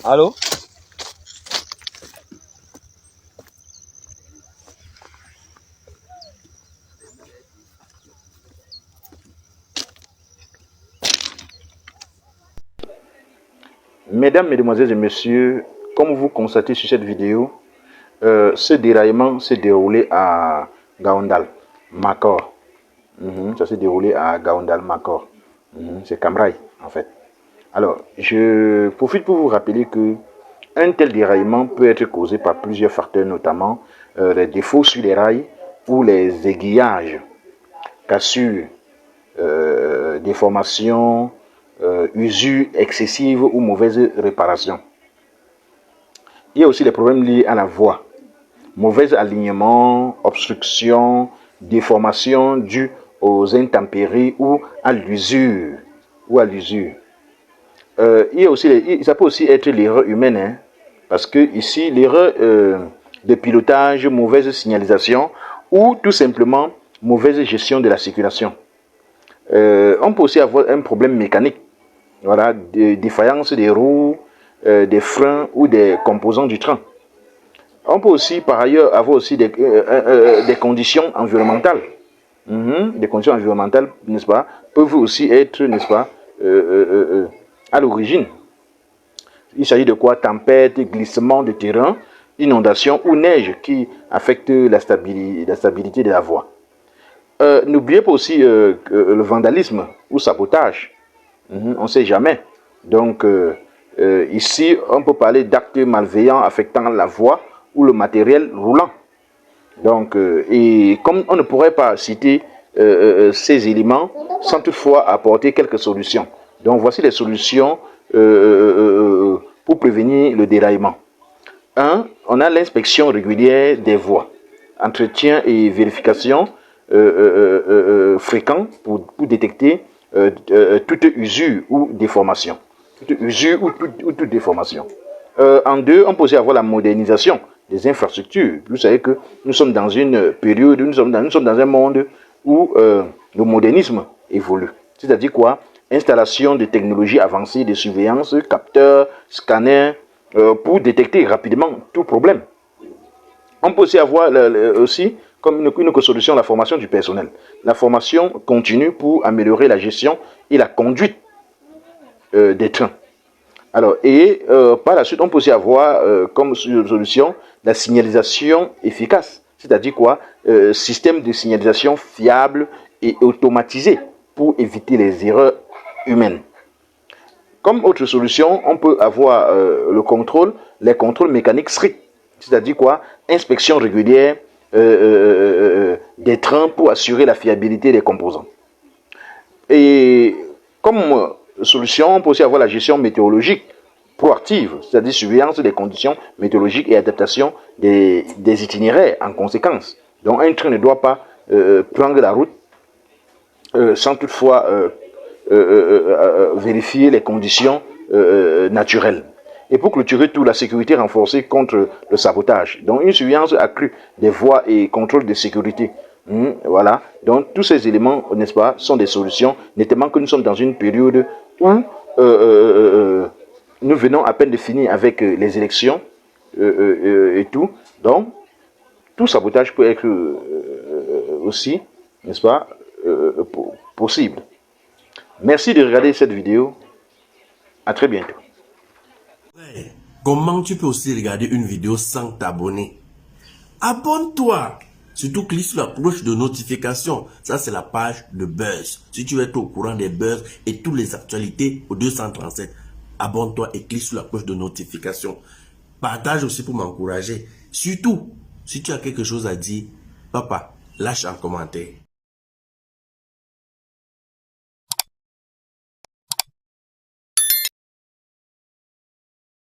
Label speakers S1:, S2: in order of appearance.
S1: Allô? Mesdames, Mesdemoiselles et Messieurs, comme vous constatez sur cette vidéo, ce déraillement s'est déroulé à Gaondal, Makor. Ça s'est déroulé à Gaondal, Makor. C'est Camraï, en fait. Alors, je profite pour vous rappeler que un tel déraillement peut être causé par plusieurs facteurs, notamment les défauts sur les rails ou les aiguillages, cassures, déformations, usure excessive ou mauvaise réparation. Il y a aussi des problèmes liés à la voie, mauvais alignement, obstruction, déformation due aux intempéries ou à l'usure. Il y a aussi, ça peut aussi être l'erreur humaine, hein, parce que ici l'erreur de pilotage, mauvaise signalisation ou tout simplement mauvaise gestion de la circulation. On peut aussi avoir un problème mécanique, voilà, de défaillance des roues, des freins ou des composants du train. On peut aussi par ailleurs avoir aussi des conditions environnementales. Des conditions environnementales, n'est-ce pas, peuvent aussi être, n'est-ce pas, à l'origine. Il s'agit de quoi? Tempête, glissement de terrain, inondation ou neige qui affectent la stabilité de la voie. N'oubliez pas aussi le vandalisme ou sabotage. On ne sait jamais. Donc, ici, on peut parler d'actes malveillants affectant la voie ou le matériel roulant. Donc, et comme on ne pourrait pas citer ces éléments sans toutefois apporter quelques solutions. Donc, voici les solutions pour prévenir le déraillement. 1. On a l'inspection régulière des voies. Entretien et vérification fréquents pour détecter toute usure ou déformation. Toute déformation. En 2, on peut aussi avoir la modernisation des infrastructures. Vous savez que nous sommes dans une période, nous sommes dans un monde où le modernisme évolue. C'est-à-dire quoi? Installation de technologies avancées de surveillance, capteurs, scanners, pour détecter rapidement tout problème. On peut aussi avoir comme une solution la formation du personnel. La formation continue pour améliorer la gestion et la conduite des trains. Alors, et par la suite, on peut aussi avoir comme solution la signalisation efficace. C'est-à-dire quoi? Système de signalisation fiable et automatisé pour éviter les erreurs humaines. Comme autre solution, on peut avoir les contrôles mécaniques stricts. C'est-à-dire quoi? Inspection régulière des trains pour assurer la fiabilité des composants. Et comme solution, on peut aussi avoir la gestion météorologique proactive, c'est-à-dire surveillance des conditions météorologiques et adaptation des itinéraires en conséquence. Donc un train ne doit pas prendre la route sans toutefois vérifier les conditions naturelles. Et pour clôturer tout, la sécurité renforcée contre le sabotage. Donc une surveillance accrue des voies et contrôle de sécurité. Voilà. Donc tous ces éléments, n'est-ce pas, sont des solutions, nettement que nous sommes dans une période où nous venons à peine de finir avec les élections et tout. Donc, tout sabotage peut être aussi, n'est-ce pas, possible. Merci de regarder cette vidéo. À très bientôt.
S2: Ouais. Comment tu peux aussi regarder une vidéo sans t'abonner? Abonne-toi. Surtout clique sur la cloche de notification. Ça, c'est la page de Buzz. Si tu veux être au courant des buzz et toutes les actualités au 237, abonne-toi et clique sur la cloche de notification. Partage aussi pour m'encourager. Surtout, si tu as quelque chose à dire, papa, lâche un commentaire.